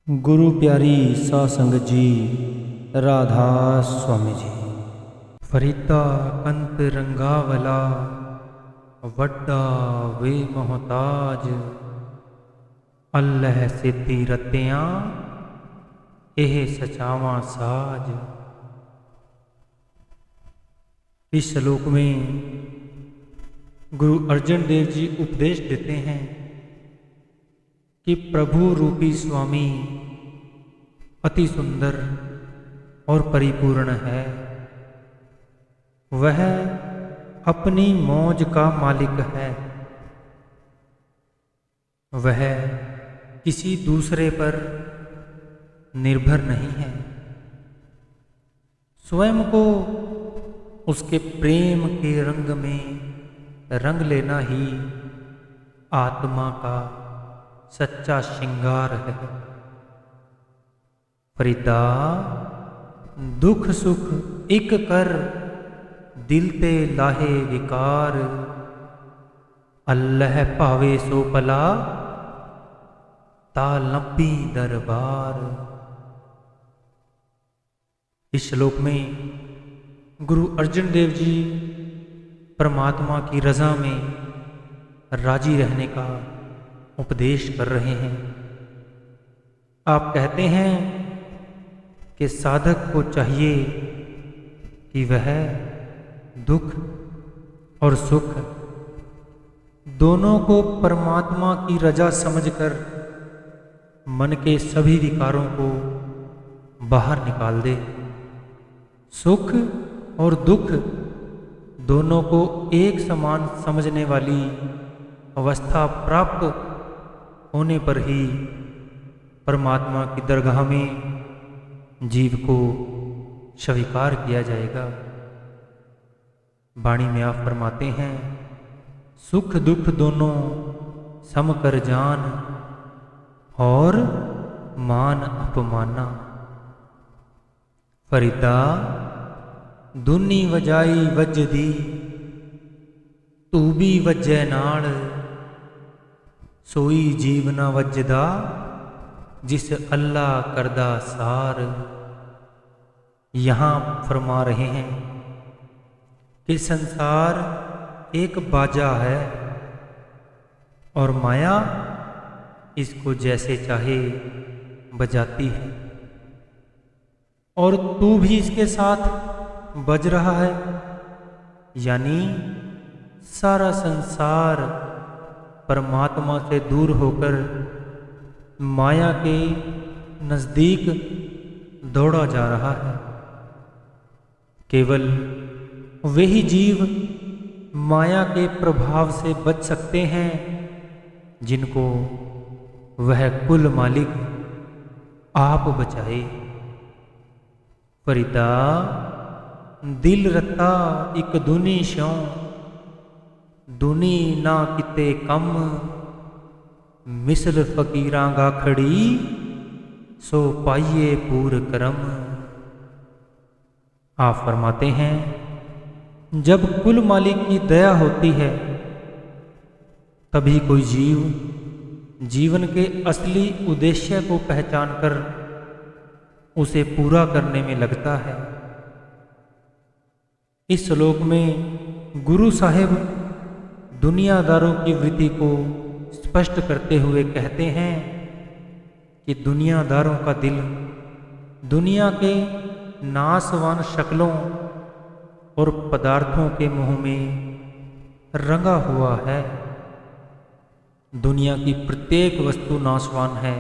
गुरु प्यारी सासंगत जी, राधा स्वामी जी। फरीदा कंत रंगावला, वड्डा वे मोहताज, अल्लाह सिद्धि रत्तियां, एह सचावा साज। इस श्लोक में गुरु अर्जन देव जी उपदेश देते हैं कि प्रभु रूपी स्वामी अति सुंदर और परिपूर्ण है। वह अपनी मौज का मालिक है। वह किसी दूसरे पर निर्भर नहीं है। स्वयं को उसके प्रेम के रंग में रंग लेना ही आत्मा का सच्चा श्रृंगार है। फरीदा दुख सुख इक कर, दिल ते लाहे विकार, अल्लाह पावे सो पला, ता लंबी दरबार। इस श्लोक में गुरु अर्जन देव जी परमात्मा की रजा में राजी रहने का उपदेश कर रहे हैं। आप कहते हैं कि साधक को चाहिए कि वह दुख और सुख दोनों को परमात्मा की रजा समझकर मन के सभी विकारों को बाहर निकाल दे। सुख और दुख दोनों को एक समान समझने वाली अवस्था प्राप्त होने पर ही परमात्मा की दरगाह में जीव को स्वीकार किया जाएगा। वाणी में आप फरमाते हैं, सुख दुख दोनों सम कर जान, और मान अपमाना। फरीदा दुनी वजाई वज दी, तू भी वजै नाल, सोई जीवना वजदा, जिस अल्लाह करदा सार। यहाँ फरमा रहे हैं कि संसार एक बाजा है और माया इसको जैसे चाहे बजाती है, और तू भी इसके साथ बज रहा है। यानी सारा संसार परमात्मा से दूर होकर माया के नज़दीक दौड़ा जा रहा है। केवल वही जीव माया के प्रभाव से बच सकते हैं जिनको वह कुल मालिक आप बचाए। फरीदा दिल रत्ता इक दुनी श्यों, दुनी ना किते कम, मिसल फकीरां गाखड़ी, सो पाइये पूर करम। आप फरमाते हैं, जब कुल मालिक की दया होती है तभी कोई जीव जीवन के असली उद्देश्य को पहचानकर उसे पूरा करने में लगता है। इस श्लोक में गुरु साहिब दुनियादारों की वृत्ति को स्पष्ट करते हुए कहते हैं कि दुनियादारों का दिल दुनिया के नाशवान शक्लों और पदार्थों के मोह में रंगा हुआ है। दुनिया की प्रत्येक वस्तु नाशवान है।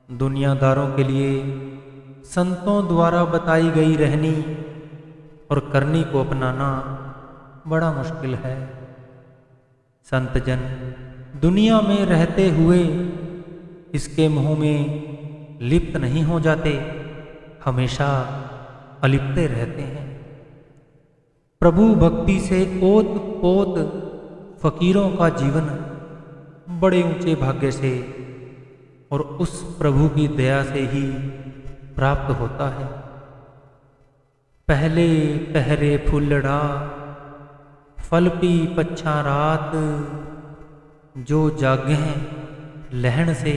दुनियादारों के लिए संतों द्वारा बताई गई रहनी और करनी को अपनाना बड़ा मुश्किल है। संत जन दुनिया में रहते हुए इसके मोह में लिप्त नहीं हो जाते, हमेशा अलिप्ते रहते हैं। प्रभु भक्ति से ओत पोत फकीरों का जीवन बड़े ऊंचे भाग्य से और उस प्रभु की दया से ही प्राप्त होता है। पहले पहरे फुलड़ा, फल पी पच्छा रात, जो जागे लहण से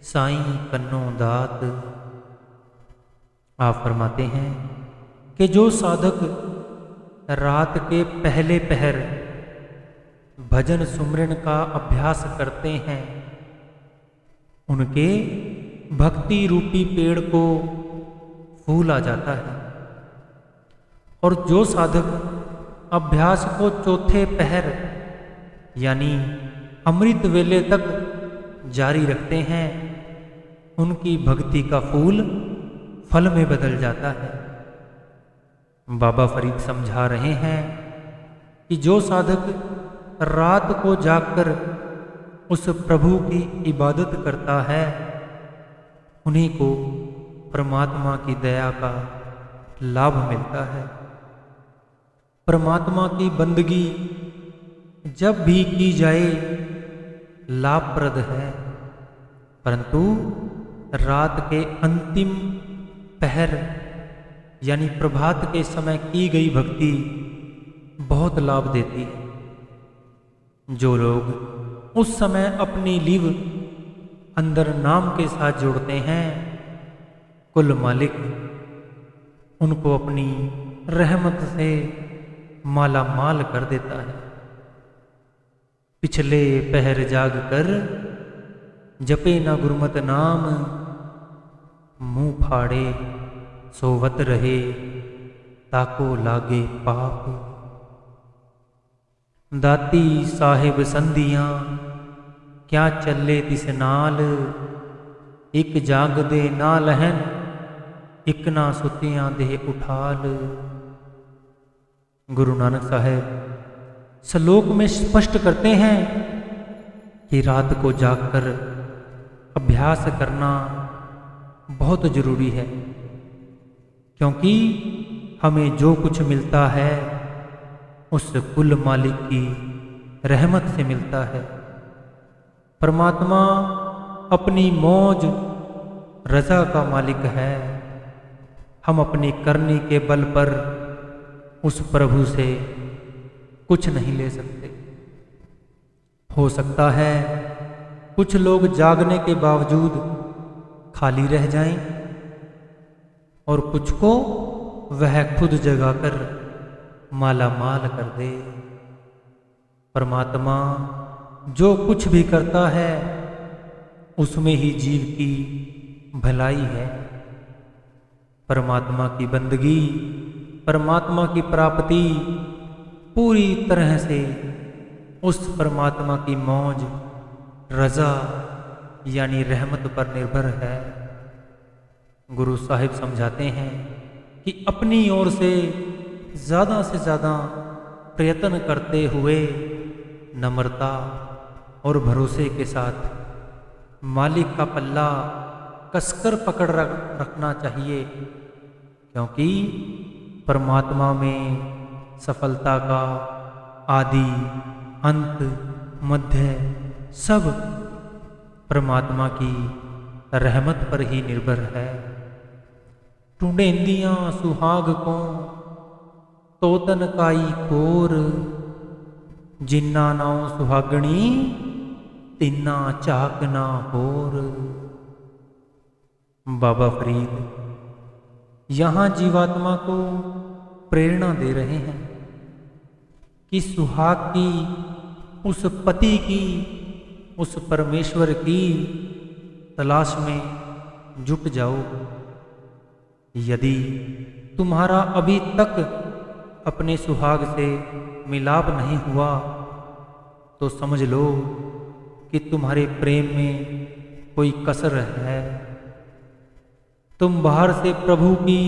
साईं कन्नो दात। आप फरमाते हैं कि जो साधक रात के पहले पहर भजन सुमरन का अभ्यास करते हैं, उनके भक्ति रूपी पेड़ को फूल आ जाता है। और जो साधक अभ्यास को चौथे पहर यानी अमृत वेले तक जारी रखते हैं, उनकी भक्ति का फूल फल में बदल जाता है। बाबा फरीद समझा रहे हैं कि जो साधक रात को जागकर उस प्रभु की इबादत करता है, उन्हीं को परमात्मा की दया का लाभ मिलता है। परमात्मा की बंदगी जब भी की जाए लाभप्रद है, परंतु रात के अंतिम पहर यानी प्रभात के समय की गई भक्ति बहुत लाभ देती है। जो लोग उस समय अपनी लीव अंदर नाम के साथ जोड़ते हैं, कुल मालिक उनको अपनी रहमत से माला माल कर देता है। पिछले पहर जाग कर जपे न गुरमत नाम, मुंह फाड़े सोवत रहे ताको लागे पाप। दाती साहिब संधियां क्या चले तिस नाल, एक जाग दे ना लहन एक ना सुतियां दे उठाल। गुरु नानक साहब श्लोक में स्पष्ट करते हैं कि रात को जागकर अभ्यास करना बहुत जरूरी है, क्योंकि हमें जो कुछ मिलता है उस कुल मालिक की रहमत से मिलता है। परमात्मा अपनी मौज रजा का मालिक है। हम अपनी करनी के बल पर उस प्रभु से कुछ नहीं ले सकते। हो सकता है कुछ लोग जागने के बावजूद खाली रह जाएं और कुछ को वह खुद जगाकर माला माल कर दे। परमात्मा जो कुछ भी करता है उसमें ही जीव की भलाई है। परमात्मा की बंदगी, परमात्मा की प्राप्ति पूरी तरह से उस परमात्मा की मौज रजा यानी रहमत पर निर्भर है। गुरु साहिब समझाते हैं कि अपनी ओर से ज़्यादा प्रयत्न करते हुए नम्रता और भरोसे के साथ मालिक का पल्ला कसकर पकड़ रखना चाहिए, क्योंकि परमात्मा में सफलता का आदि अंत मध्य सब परमात्मा की रहमत पर ही निर्भर है। टूंडेंदियां सुहाग को तोतन काई कोर, जिन्ना नाव सुहागणी तिन्ना चाक ना होर। बाबा फरीद यहाँ जीवात्मा को प्रेरणा दे रहे हैं कि सुहाग की, उस पति की, उस परमेश्वर की तलाश में जुट जाओ। यदि तुम्हारा अभी तक अपने सुहाग से मिलाप नहीं हुआ तो समझ लो कि तुम्हारे प्रेम में कोई कसर है। तुम बाहर से प्रभु की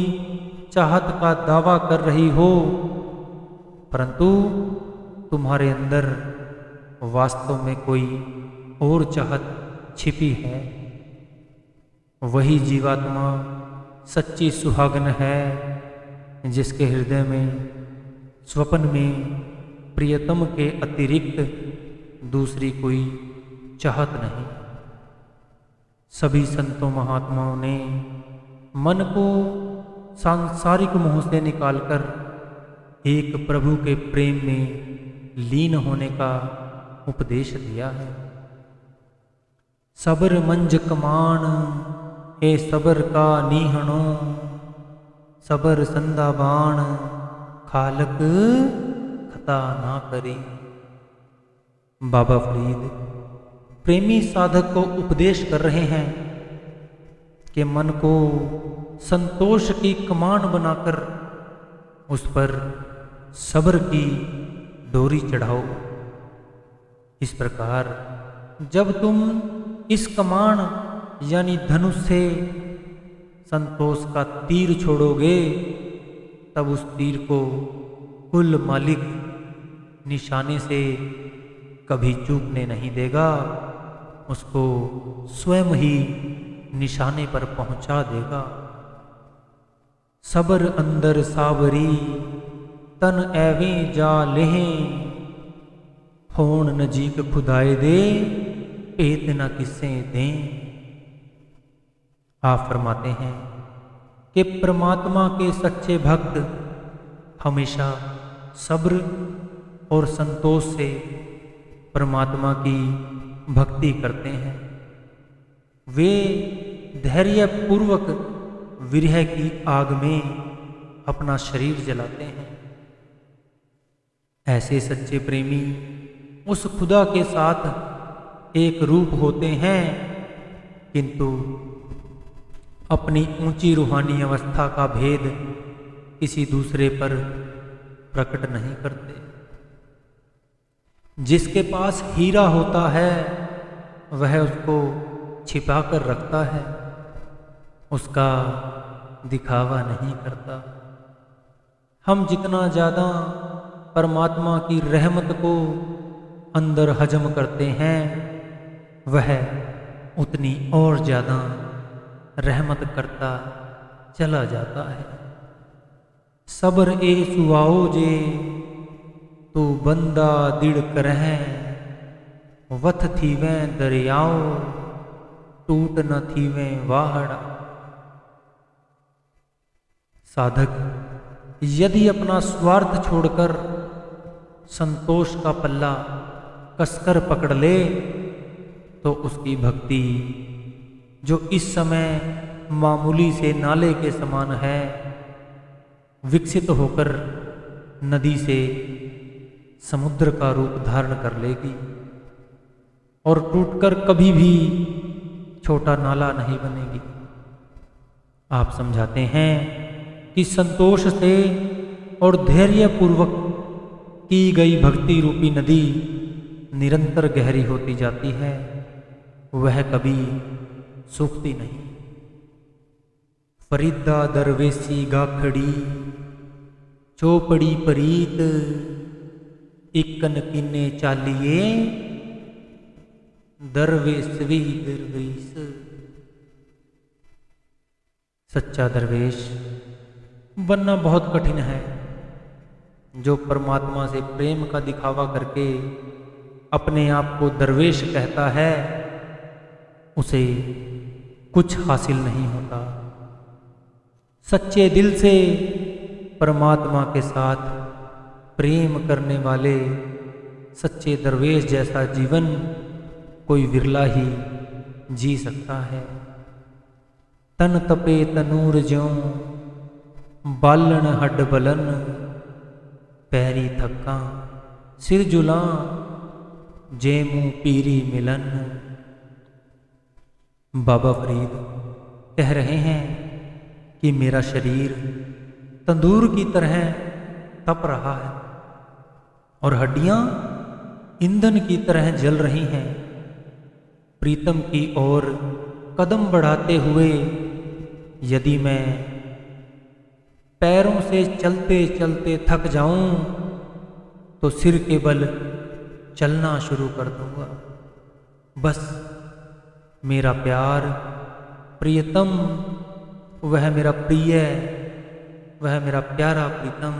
चाहत का दावा कर रही हो, परंतु तुम्हारे अंदर वास्तव में कोई और चाहत छिपी है। वही जीवात्मा सच्ची सुहागन है, जिसके हृदय में स्वप्न में प्रियतम के अतिरिक्त दूसरी कोई चाहत नहीं। सभी संतों महात्माओं ने मन को सांसारिक मोह से निकालकर एक प्रभु के प्रेम में लीन होने का उपदेश दिया है। सबर मंज कमान ए सबर का नीहणो, सबर संदा बाण खालक खता ना करे। बाबा फरीद प्रेमी साधक को उपदेश कर रहे हैं कि मन को संतोष की कमान बनाकर उस पर सब्र की डोरी चढ़ाओ। इस प्रकार जब तुम इस कमान यानी धनुष से संतोष का तीर छोड़ोगे, तब उस तीर को कुल मालिक निशाने से कभी चूकने नहीं देगा, उसको स्वयं ही निशाने पर पहुंचा देगा। सबर अंदर सावरी तन एवें जा लेहें, होण नजीक खुदाए दे पेत न किसे दें। आप फरमाते हैं कि परमात्मा के सच्चे भक्त हमेशा सब्र और संतोष से परमात्मा की भक्ति करते हैं। वे धैर्य पूर्वक विरह की आग में अपना शरीर जलाते हैं। ऐसे सच्चे प्रेमी उस खुदा के साथ एक रूप होते हैं, किंतु अपनी ऊंची रूहानी अवस्था का भेद किसी दूसरे पर प्रकट नहीं करते। जिसके पास हीरा होता है वह उसको छिपा कर रखता है, उसका दिखावा नहीं करता। हम जितना ज़्यादा परमात्मा की रहमत को अंदर हजम करते हैं, वह उतनी और ज़्यादा रहमत करता चला जाता है। सबर ए सुआओ जे तू बंदा दिड़ करह, वथ थीवें दरियाओ टूट न थीवें वाहड़ा। साधक यदि अपना स्वार्थ छोड़कर संतोष का पल्ला कसकर पकड़ ले, तो उसकी भक्ति जो इस समय मामूली से नाले के समान है, विकसित होकर नदी से समुद्र का रूप धारण कर लेगी और टूटकर कभी भी छोटा नाला नहीं बनेगी। आप समझाते हैं कि संतोष से और धैर्य पूर्वक की गई भक्ति रूपी नदी निरंतर गहरी होती जाती है, वह कभी सूखती नहीं। फरीदा दरवेसी गाखड़ी चौपड़ी परीत, इक्कन किन्ने चालिए दरवेश भी दरवेश। सच्चा दरवेश बनना बहुत कठिन है। जो परमात्मा से प्रेम का दिखावा करके अपने आप को दरवेश कहता है, उसे कुछ हासिल नहीं होता। सच्चे दिल से परमात्मा के साथ प्रेम करने वाले सच्चे दरवेश जैसा जीवन कोई विरला ही जी सकता है। तन तपे तनूर ज्यों बालन हड्ड बलन, पैरी थक्का सिर जुला जेमू पीरी मिलन। बाबा फरीद कह रहे हैं कि मेरा शरीर तंदूर की तरह तप रहा है और हड्डियां ईंधन की तरह जल रही हैं। प्रीतम की ओर कदम बढ़ाते हुए यदि मैं पैरों से चलते चलते थक जाऊं, तो सिर के बल चलना शुरू कर दूंगा। बस मेरा प्यार प्रियतम, वह मेरा प्रिय, वह मेरा प्यारा प्रीतम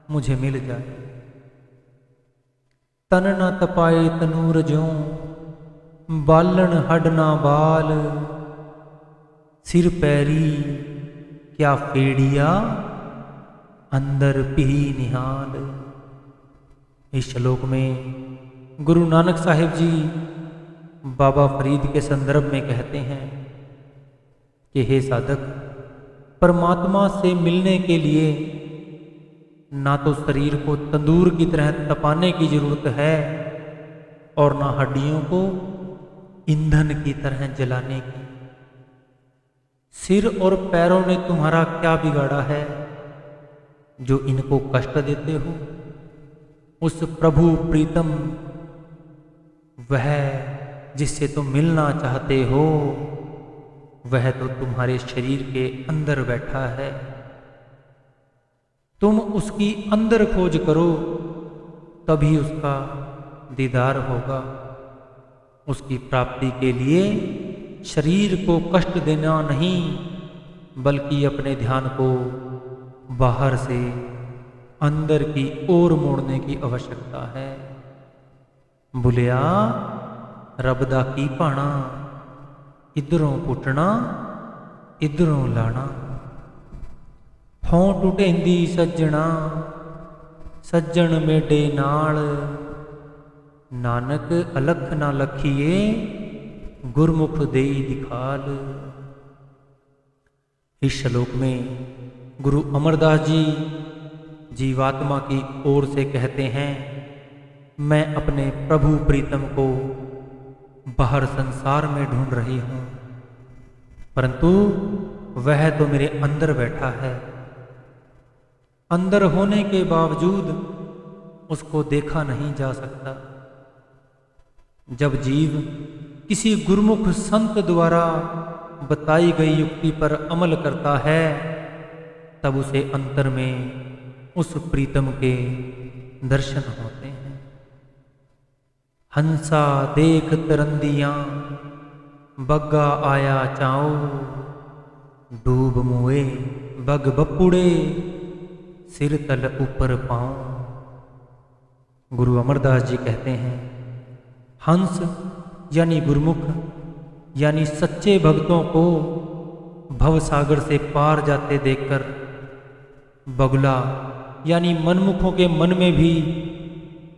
मुझे मिल जाए। तन न तपाए तनूर ज्यों बालन हड ना बाल, सिर पैरी क्या फेड़िया अंदर पी निहाल। इस श्लोक में गुरु नानक साहिब जी बाबा फरीद के संदर्भ में कहते हैं कि हे साधक, परमात्मा से मिलने के लिए ना तो शरीर को तंदूर की तरह तपाने की जरूरत है और ना हड्डियों को ईंधन की तरह जलाने की। सिर और पैरों ने तुम्हारा क्या बिगाड़ा है जो इनको कष्ट देते हो? उस प्रभु प्रीतम, वह जिससे तुम मिलना चाहते हो, वह तो तुम्हारे शरीर के अंदर बैठा है। तुम उसकी अंदर खोज करो, तभी उसका दीदार होगा। उसकी प्राप्ति के लिए शरीर को कष्ट देना नहीं, बल्कि अपने ध्यान को बाहर से अंदर की ओर मोड़ने की आवश्यकता है। बुलिया रब दा की पाना, इधरों पुटना इधरों लाना। हों टुटेंदी सज्जणा, सज्जन मेडे नाल, नानक अलख ना लखिए, गुरमुख देई दिखाल। इस श्लोक में गुरु अमरदास जी जीवात्मा की ओर से कहते हैं, मैं अपने प्रभु प्रीतम को बाहर संसार में ढूंढ रही हूँ, परंतु वह तो मेरे अंदर बैठा है। अंदर होने के बावजूद उसको देखा नहीं जा सकता। जब जीव किसी गुरुमुख संत द्वारा बताई गई युक्ति पर अमल करता है, तब उसे अंतर में उस प्रीतम के दर्शन होते हैं। हंसा देख तरंदियां, बग्गा आया चाओ, डूब मुए बग बपुड़े, सिर तल ऊपर पाओ। गुरु अमरदास जी कहते हैं, हंस यानी गुरुमुख यानी सच्चे भक्तों को भवसागर से पार जाते देखकर बगुला यानी मनमुखों के मन में भी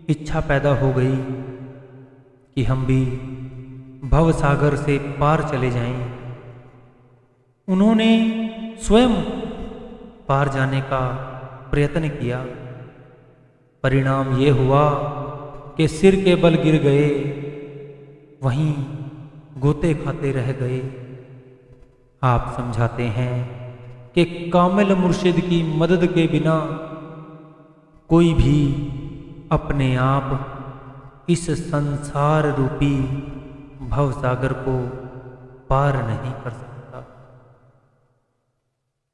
इच्छा पैदा हो गई कि हम भी भवसागर से पार चले जाएं। उन्होंने स्वयं पार जाने का प्रयत्न किया। परिणाम ये हुआ कि सिर के बल गिर गए, वहीं गोते खाते रह गए। आप समझाते हैं कि कामिल मुर्शिद की मदद के बिना कोई भी अपने आप इस संसार रूपी भवसागर को पार नहीं कर सकता।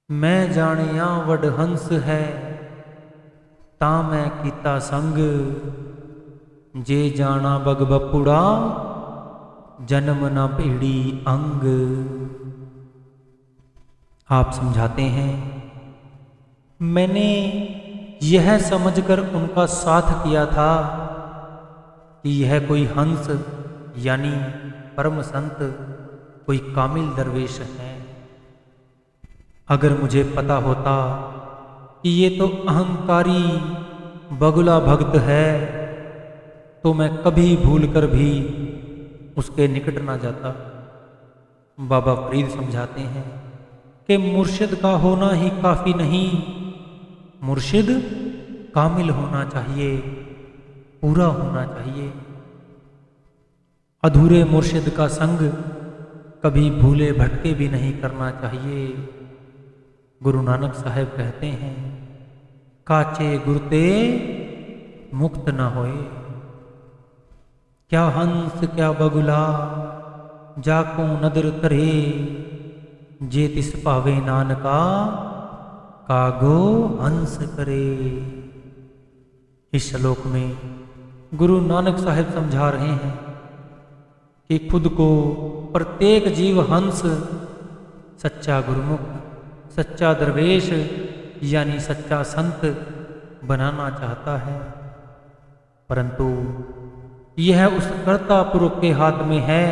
मैं जानिया वड हंस है, ता मैं कीता संग, जे जाना बग बपुड़ा, जन्म न पीड़ी अंग। आप समझाते हैं, मैंने यह समझकर उनका साथ किया था कि यह कोई हंस यानी परम संत, कोई कामिल दरवेश है। अगर मुझे पता होता कि ये तो अहंकारी बगुला भक्त है, तो मैं कभी भूलकर भी उसके निकट ना जाता। बाबा फरीद समझाते हैं कि मुर्शिद का होना ही काफी नहीं, मुर्शिद कामिल होना चाहिए, पूरा होना चाहिए। अधूरे मुर्शिद का संग कभी भूले भटके भी नहीं करना चाहिए। गुरु नानक साहब कहते हैं, काचे गुरते मुक्त न होए। क्या हंस क्या बगुला, जाको नदर तरे, जे तिस पावे नानका, कागो हंस करे। इस श्लोक में गुरु नानक साहब समझा रहे हैं कि खुद को प्रत्येक जीव हंस, सच्चा गुरुमुख, सच्चा दरवेश यानी सच्चा संत बनाना चाहता है, परंतु यह उस कर्ता पुरुष के हाथ में है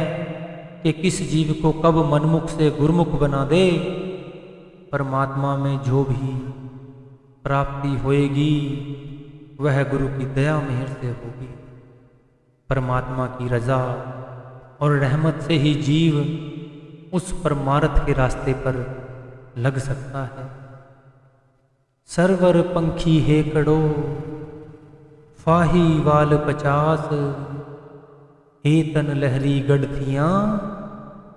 कि किस जीव को कब मनमुख से गुरुमुख बना दे। परमात्मा में जो भी प्राप्ति होएगी वह गुरु की दया मेहर से होगी। परमात्मा की रजा और रहमत से ही जीव उस परमार्थ के रास्ते पर लग सकता है। सरवर पंखी है कड़ो, फाही वाल 50, हेतन लहरी गढ़थियाँ,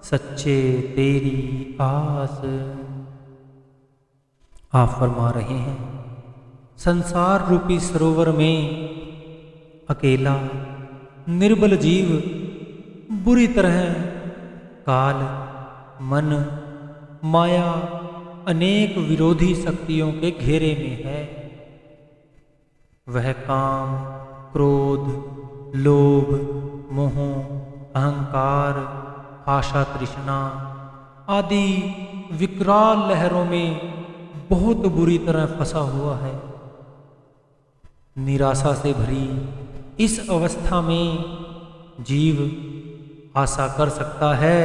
सच्चे तेरी आस। आप फरमा रहे हैं, संसार रूपी सरोवर में अकेला निर्बल जीव बुरी तरह काल, मन, माया अनेक विरोधी शक्तियों के घेरे में है। वह काम, क्रोध, लोभ, मोह, अहंकार, आशा, तृष्णा आदि विकराल लहरों में बहुत बुरी तरह फंसा हुआ है। निराशा से भरी इस अवस्था में जीव आशा कर सकता है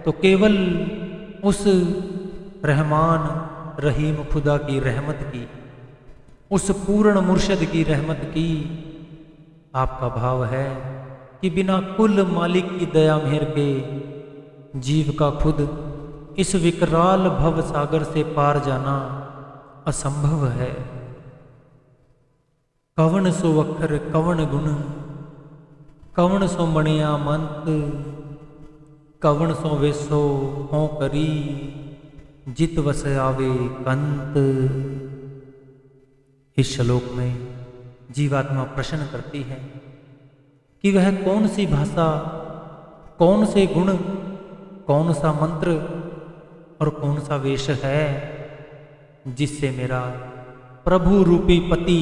तो केवल उस रहमान रहीम खुदा की रहमत की, उस पूर्ण मुर्शद की रहमत की। आपका भाव है कि बिना कुल मालिक की दया मेहर के जीव का खुद इस विकराल भव सागर से पार जाना असंभव है। कवन सो अखर कवन गुण, कवन सो मणिया मंत, कवन सो वेसो हों करी, जित वस आवे कंत। इस श्लोक में जीवात्मा प्रश्न करती है कि वह कौन सी भाषा, कौन से गुण, कौन सा मंत्र और कौन सा वेश है जिससे मेरा प्रभु रूपी पति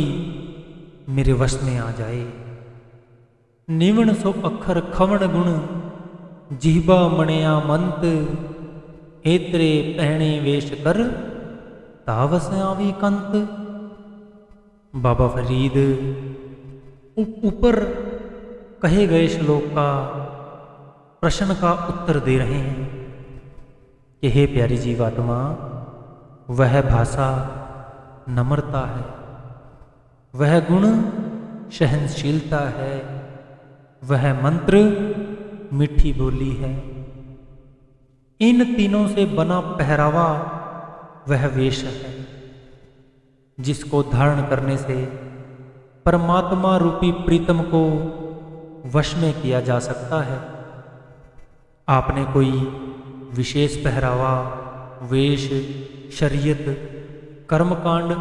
मेरे वश में आ जाए। निवण सो अखर खवण गुण, जिह्बा मणिया मंत, एतरे पहने वेश कर, तावस आवी कंत। बाबा फरीद ऊपर कहे गए श्लोक का प्रश्न का उत्तर दे रहे हैं कि हे प्यारी जीवात्मा, वह भाषा नम्रता है, वह गुण सहनशीलता है, वह मंत्र मीठी बोली है। इन तीनों से बना पहरावा वह वेश है जिसको धारण करने से परमात्मा रूपी प्रीतम को वश में किया जा सकता है। आपने कोई विशेष पहरावा, वेश, शरीयत, कर्मकांड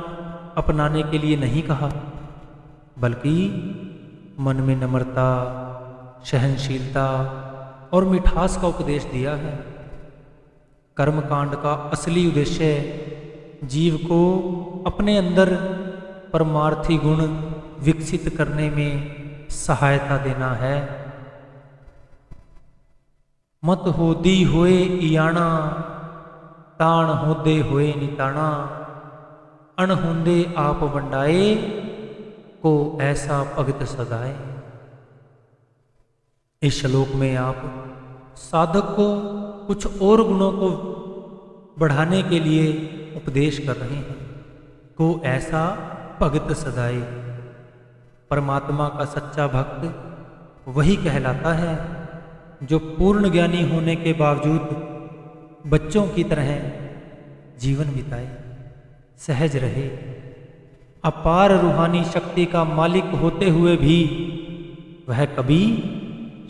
अपनाने के लिए नहीं कहा, बल्कि मन में नम्रता, सहनशीलता और मिठास का उपदेश दिया है। कर्मकांड का असली उद्देश्य जीव को अपने अंदर परमार्थी गुण विकसित करने में सहायता देना है। मत होदी होए इयाणा, ताण होदे होए निताणा, अणहुंदे आप वंडाए, को ऐसा भगत सदाए। इस श्लोक में आप साधक को कुछ और गुणों को बढ़ाने के लिए उपदेश कर रहे हैं। को ऐसा भगत सदाए। परमात्मा का सच्चा भक्त वही कहलाता है जो पूर्ण ज्ञानी होने के बावजूद बच्चों की तरह जीवन बिताए, सहज रहे, अपार रूहानी शक्ति का मालिक होते हुए भी वह कभी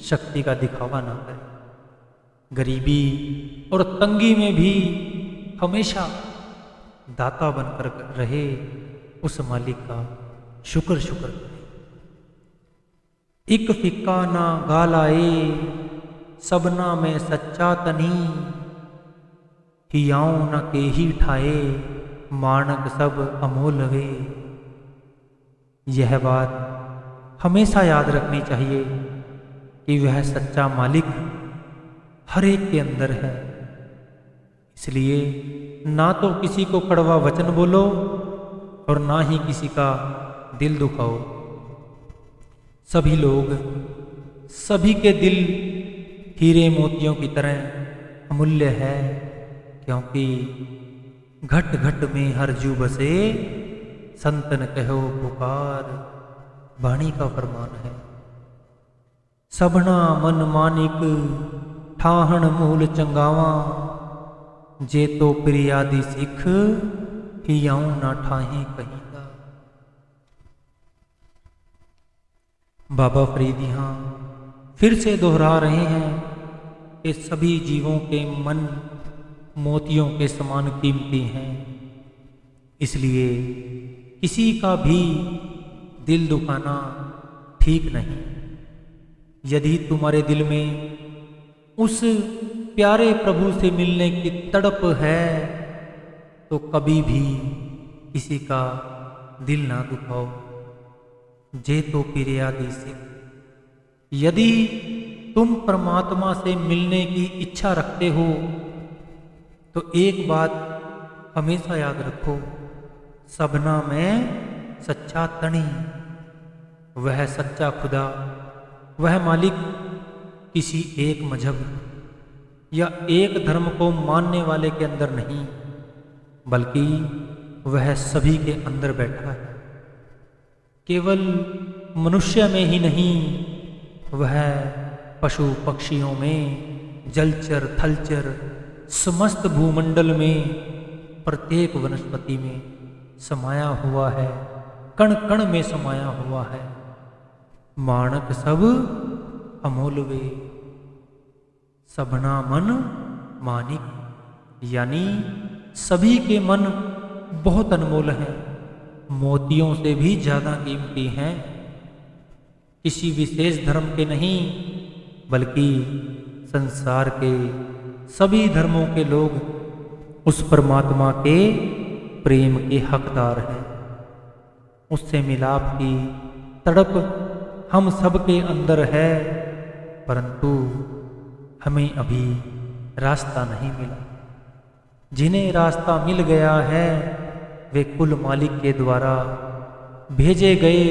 शक्ति का दिखावा ना करे। गरीबी और तंगी में भी हमेशा दाता बनकर रहे, उस मालिक का शुक्र करे। इक फिक्का ना गालाए, सबना में सच्चा तनी, हियाओ न के ही ठाए, मानक सब अमोल वे। यह बात हमेशा याद रखनी चाहिए कि वह सच्चा मालिक हर एक के अंदर है। इसलिए ना तो किसी को कड़वा वचन बोलो और ना ही किसी का दिल दुखाओ। सभी लोग, सभी के दिल हीरे मोतियों की तरह अमूल्य है, क्योंकि घट घट में हर जू बसे, संतन कहो पुकार, वाणी का फरमान है। सबना मन मानिक ठाहण मूल चंगावा, जे तो प्रियादि सिख हियाऊं ना ठाहे कहींदा। बाबा फरीद यहाँ फिर से दोहरा रहे हैं कि सभी जीवों के मन मोतियों के समान कीमती हैं, इसलिए किसी का भी दिल दुखाना ठीक नहीं। यदि तुम्हारे दिल में उस प्यारे प्रभु से मिलने की तड़प है तो कभी भी किसी का दिल ना दुखाओ। जे तो पिरियादि सिख, यदि तुम परमात्मा से मिलने की इच्छा रखते हो तो एक बात हमेशा याद रखो, सबना में सच्चा तनी, वह सच्चा खुदा, वह मालिक किसी एक मजहब या एक धर्म को मानने वाले के अंदर नहीं, बल्कि वह सभी के अंदर बैठा है। केवल मनुष्य में ही नहीं, वह पशु पक्षियों में, जलचर थलचर समस्त भूमंडल में, प्रत्येक वनस्पति में समाया हुआ है, कण कण में समाया हुआ है। मानक सब अमूल्य, सबना मन मानिक, यानी सभी के मन बहुत अनमोल हैं, मोतियों से भी ज़्यादा कीमती हैं। किसी विशेष धर्म के नहीं, बल्कि संसार के सभी धर्मों के लोग उस परमात्मा के प्रेम के हकदार हैं। उससे मिलाप की तड़प हम सब के अंदर है, परंतु हमें अभी रास्ता नहीं मिला। जिन्हें रास्ता मिल गया है वे कुल मालिक के द्वारा भेजे गए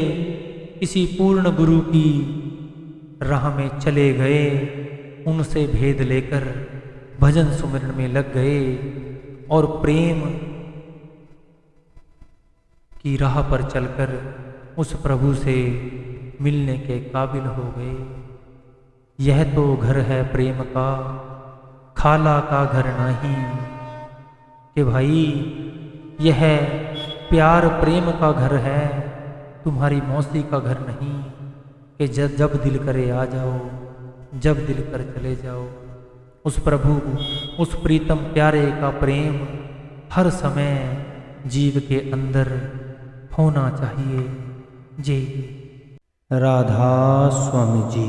किसी पूर्ण गुरु की राह में चले गए, उनसे भेद लेकर भजन सुमिरन में लग गए और प्रेम की राह पर चलकर उस प्रभु से मिलने के काबिल हो गए। यह तो घर है प्रेम का, खाला का घर नहीं, कि भाई यह प्यार प्रेम का घर है, तुम्हारी मौसी का घर नहीं कि जब दिल करे आ जाओ, जब दिल कर चले जाओ। उस प्रभु, उस प्रीतम प्यारे का प्रेम हर समय जीव के अंदर होना चाहिए। जी राधा स्वामी जी।